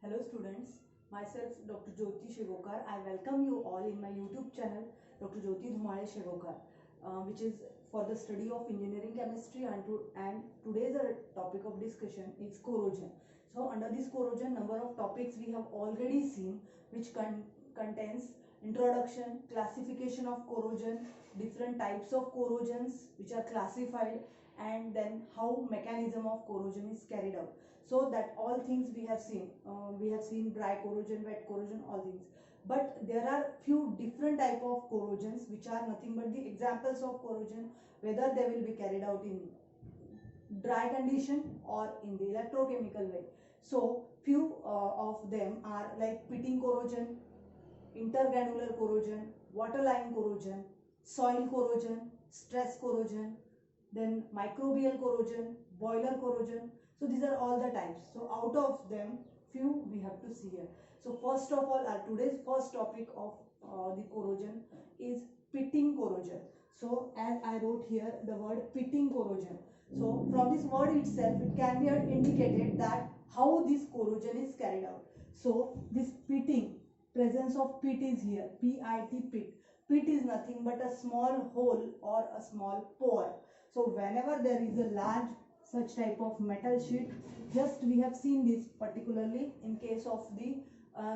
Hello students, myself Dr. Jyoti Shivokar. I welcome you all in my YouTube channel Dr. Jyoti Dhumale Shivokar, which is for the study of engineering chemistry, and today's topic of discussion is corrosion. So under this corrosion, number of topics we have already seen, which contains introduction, classification of corrosion, different types of corrosions which are classified, and then how mechanism of corrosion is carried out. So that all things we have seen dry corrosion, wet corrosion, all things. But there are few different type of corrosions which are nothing but the examples of corrosion, whether they will be carried out in dry condition or in the electrochemical way. So few of them are like pitting corrosion, intergranular corrosion, waterline corrosion, soil corrosion, stress corrosion, then microbial corrosion, boiler corrosion. So these are all the types. So out of them, few we have to see here. So first of all, our today's first topic of the corrosion is pitting corrosion. So as I wrote here the word pitting corrosion. So from this word itself, it can be indicated that how this corrosion is carried out. So this pitting, presence of pit is here, P-I-T, pit. Pit is nothing but a small hole or a small pore. So whenever there is a large such type of metal sheet, just we have seen this particularly in case of the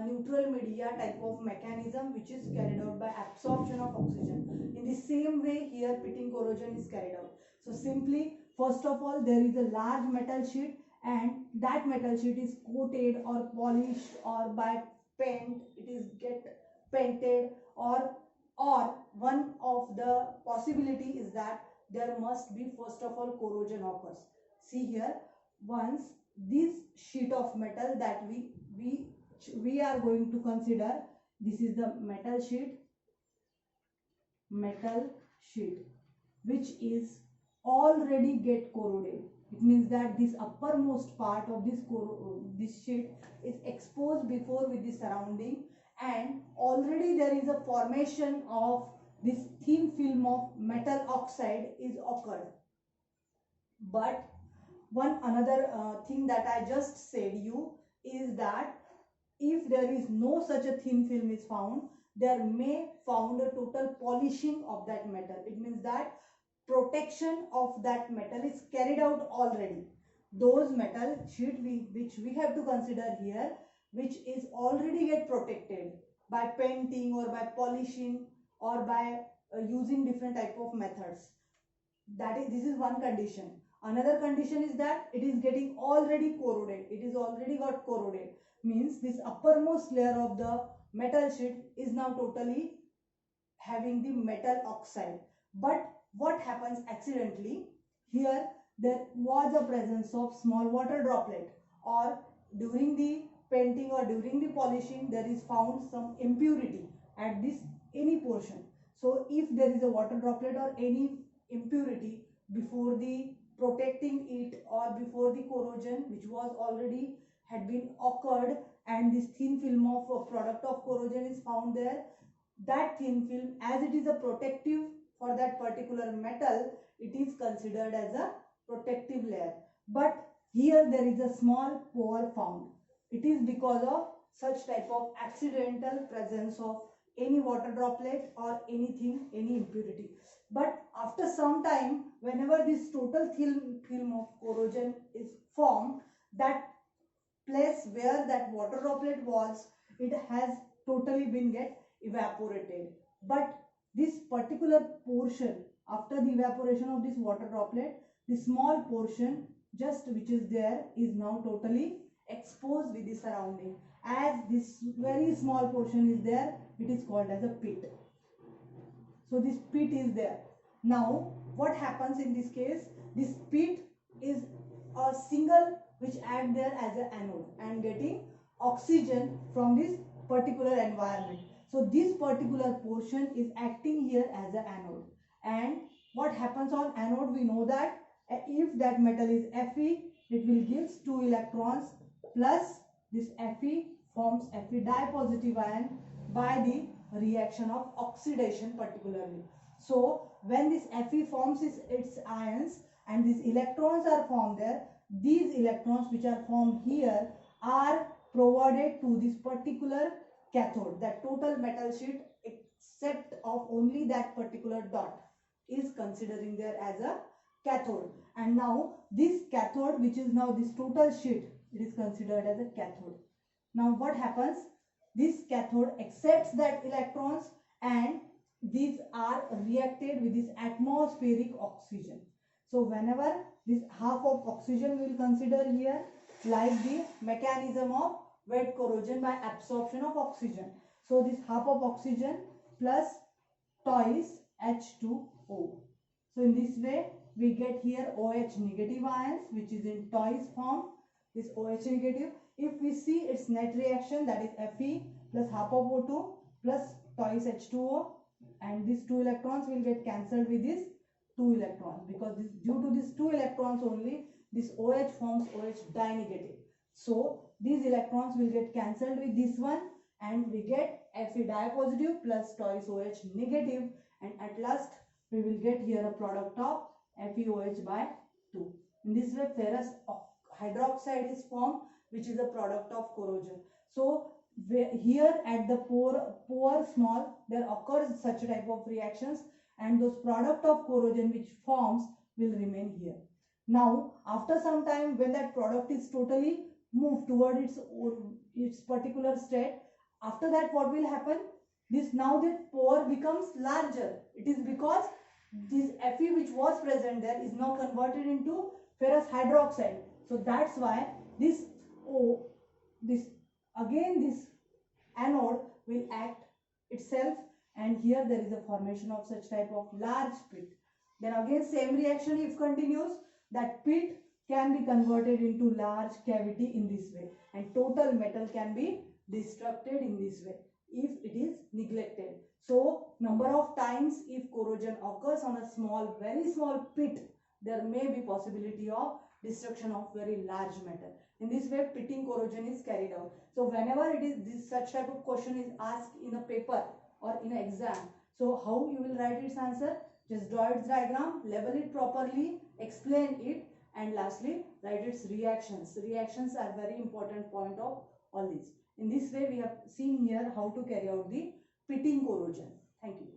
neutral media type of mechanism, which is carried out by absorption of oxygen. In the same way here pitting corrosion is carried out. So simply, first of all, there is a large metal sheet, and that metal sheet is coated or polished, or by paint it is get painted, or one of the possibility is that there must be first of all corrosion occurs. See here, once this sheet of metal that we are going to consider, this is the metal sheet which is already get corroded. It means that this uppermost part of this sheet is exposed before with the surrounding, and already there is a formation of this thin film of metal oxide is occurred. But one another thing that I just said you is that if there is no such a thin film is found, there may found a total polishing of that metal. It means that protection of that metal is carried out already. Those metal sheet which we have to consider here, which is already get protected by painting or by polishing or by using different type of methods. This is one condition. Another condition is that it is getting already corroded. It is already got corroded. Means this uppermost layer of the metal sheet is now totally having the metal oxide. But what happens accidentally? Here there was a presence of small water droplet, or during the painting or during the polishing there is found some impurity at this any portion. So if there is a water droplet or any impurity before the protecting it or before the corrosion which was already had been occurred, and this thin film of a product of corrosion is found there, that thin film, as it is a protective for that particular metal, it is considered as a protective layer. But here there is a small pore found. It is because of such type of accidental presence of any water droplet or anything, any impurity. But after some time, whenever this total thin film of corrosion is formed, that place where that water droplet was, it has totally been get evaporated. But this particular portion, after the evaporation of this water droplet, the small portion just which is there is now totally exposed with the surrounding. As this very small portion is there, it is called as a pit. So this pit is there. Now what happens in this case? This pit is a single which act there as an anode and getting oxygen from this particular environment. So this particular portion is acting here as an anode. And what happens on anode? We know that if that metal is Fe, it will give 2 electrons plus this Fe forms Fe dipositive ion by the reaction of oxidation particularly. So when this Fe forms its ions and these electrons are formed there, these electrons which are formed here are provided to this particular cathode. That total metal sheet except of only that particular dot is considering there as a cathode. And now this cathode, which is now this total sheet, it is considered as a cathode. Now what happens? This cathode accepts that electrons and these are reacted with this atmospheric oxygen. So whenever this half of oxygen we will consider here, like the mechanism of wet corrosion by absorption of oxygen. So this half of oxygen plus twice H2O. So in this way we get here OH negative ions, which is in twice form, this OH negative. If we see its net reaction, that is Fe plus half of O2 plus twice H2O, and these 2 electrons will get cancelled with this 2 electrons, because due to these 2 electrons only this OH forms OH dinegative. So these electrons will get cancelled with this one and we get Fe dipositive plus twice OH negative, and at last we will get here a product of FeOH by 2. In this way ferrous hydroxide is formed, which is a product of corrosion. So here at the pore small there occurs such type of reactions, and those product of corrosion which forms will remain here. Now after some time, when that product is totally moved toward its particular state, after that what will happen? This now the pore becomes larger. It is because this Fe which was present there is now converted into ferrous hydroxide. So that's why this anode will act itself, and here there is a formation of such type of large pit. Then again same reaction if continues, that pit can be converted into large cavity in this way, and total metal can be destructed in this way if it is neglected. So number of times if corrosion occurs on a very small pit, there may be possibility of destruction of very large metal. In this way pitting corrosion is carried out. So whenever it is this such type of question is asked in a paper or in an exam, so how you will write its answer? Just draw its diagram, label it properly, explain it, and lastly write its reactions. Reactions are very important point of all these. In this way we have seen here how to carry out the pitting corrosion. Thank you.